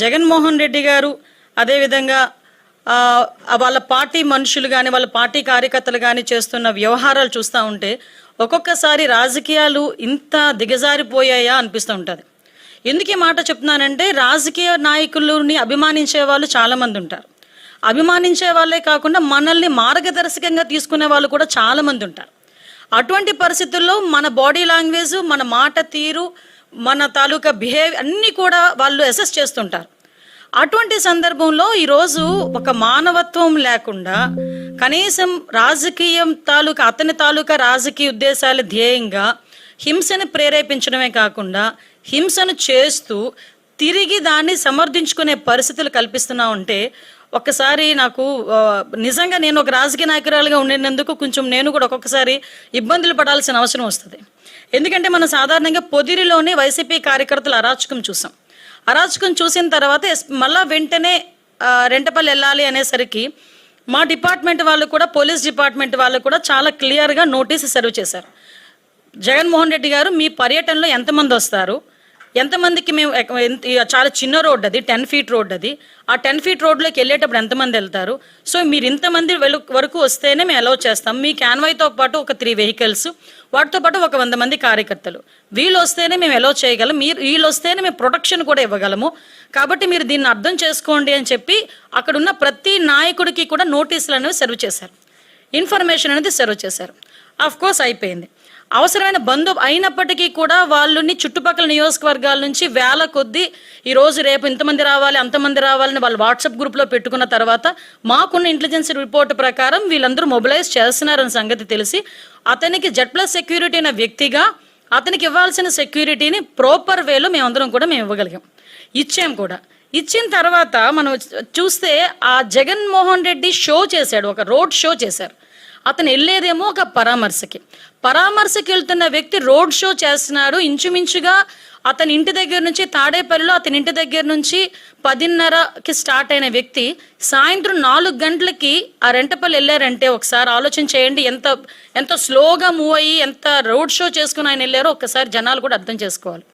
జగన్మోహన్ రెడ్డి గారు అదేవిధంగా వాళ్ళ పార్టీ మనుషులు కానీ వాళ్ళ పార్టీ కార్యకర్తలు కానీ చేస్తున్న వ్యవహారాలు చూస్తూ ఉంటే ఒక్కొక్కసారి రాజకీయాలు ఇంత దిగజారిపోయాయా అనిపిస్తూ ఉంటుంది. ఎందుకు ఈ మాట చెప్తున్నానంటే రాజకీయ నాయకులని అభిమానించే వాళ్ళు చాలామంది ఉంటారు. అభిమానించే వాళ్ళే కాకుండా మనల్ని మార్గదర్శకంగా తీసుకునే వాళ్ళు కూడా చాలామంది ఉంటారు. అటువంటి పరిస్థితుల్లో మన బాడీ లాంగ్వేజ్, మన మాట తీరు, మన తాలూకా బిహేవియర్ అన్నీ కూడా వాళ్ళు అసెస్ చేస్తుంటారు. అటువంటి సందర్భంలో ఈరోజు ఒక మానవత్వం లేకుండా కనీసం రాజకీయం అతని తాలూకా రాజకీయ ఉద్దేశాల ధ్యేయంగా హింసను ప్రేరేపించడమే కాకుండా హింసను చేస్తూ తిరిగి దాన్ని సమర్థించుకునే పరిస్థితులు కల్పిస్తున్నా ఉంటే ఒక్కసారి నాకు నిజంగా నేను ఒక రాజకీయ నాయకురాలుగా ఉండినందుకు కొంచెం నేను కూడా ఒక్కొక్కసారి ఇబ్బందులు పడాల్సిన అవసరం వస్తుంది. ఎందుకంటే మనం సాధారణంగా పొదిరిలోనే వైసీపీ కార్యకర్తలు అరాచకం చూసాం. అరాచకం చూసిన తర్వాత మళ్ళా వెంటనే రెంటపల్లి వెళ్ళాలి అనేసరికి మా డిపార్ట్మెంట్ వాళ్ళు కూడా, పోలీస్ డిపార్ట్మెంట్ వాళ్ళు కూడా చాలా క్లియర్గా నోటీస్ సర్వ్ చేశారు. జగన్మోహన్ రెడ్డి గారు మీ పర్యటనలో ఎంతమంది వస్తారు, ఎంతమందికి మేము చాలా చిన్న రోడ్ అది, 10 feet రోడ్ అది, ఆ 10 feet రోడ్లోకి వెళ్ళేటప్పుడు ఎంతమంది వెళ్తారు, సో మీరు ఇంతమంది వరకు వస్తేనే మేము అలౌ చేస్తాం. మీ క్యాన్వాయ్తో పాటు ఒక 3 vehicles, వాటితో పాటు ఒక 100 మంది కార్యకర్తలు, వీళ్ళు వస్తేనే మేము అలౌ చేయగలం, వీళ్ళు వస్తేనే మేము ప్రొటెక్షన్ కూడా ఇవ్వగలము, కాబట్టి మీరు దీన్ని అర్థం చేసుకోండి అని చెప్పి అక్కడున్న ప్రతి నాయకుడికి కూడా నోటీసులు అనేవి సర్వ్ చేశారు, ఇన్ఫర్మేషన్ అనేది సర్వ్ చేశారు. ఆఫ్ కోర్స్ అయిపోయింది. అవసరమైన అయినప్పటికీ కూడా వాళ్ళని చుట్టుపక్కల నియోజకవర్గాల నుంచి వేల కొద్దీ ఈరోజు రేపు ఇంతమంది రావాలి అంతమంది రావాలని వాళ్ళు వాట్సాప్ గ్రూప్లో పెట్టుకున్న తర్వాత మాకున్న ఇంటెలిజెన్స్ రిపోర్ట్ ప్రకారం వీళ్ళందరూ మొబిలైజ్ చేస్తున్నారన్న సంగతి తెలిసి అతనికి Z+ సెక్యూరిటీ అనే వ్యక్తిగా అతనికి ఇవ్వాల్సిన సెక్యూరిటీని ప్రాపర్ వేలో మేమందరం కూడా మేము ఇవ్వగలిగాం, ఇచ్చాం కూడా. ఇచ్చిన తర్వాత మనం చూస్తే ఆ జగన్మోహన్ రెడ్డి షో చేశాడు, ఒక రోడ్ షో చేశారు. అతను వెళ్ళేదేమో ఒక పరామర్శకి వెళ్తున్న వ్యక్తి రోడ్ షో చేస్తున్నాడు. ఇంచుమించుగా అతని ఇంటి దగ్గర నుంచి తాడేపల్లిలో అతని ఇంటి దగ్గర నుంచి 10:30కి స్టార్ట్ అయిన వ్యక్తి సాయంత్రం 4 గంటలకి ఆ రెంటపల్లి వెళ్ళారంటే ఒకసారి ఆలోచన చేయండి. ఎంత స్లోగా మూవ్ అయ్యి ఎంత రోడ్ షో చేసుకుని ఆయన వెళ్ళారో ఒక్కసారి జనాలు కూడా అర్థం చేసుకోవాలి.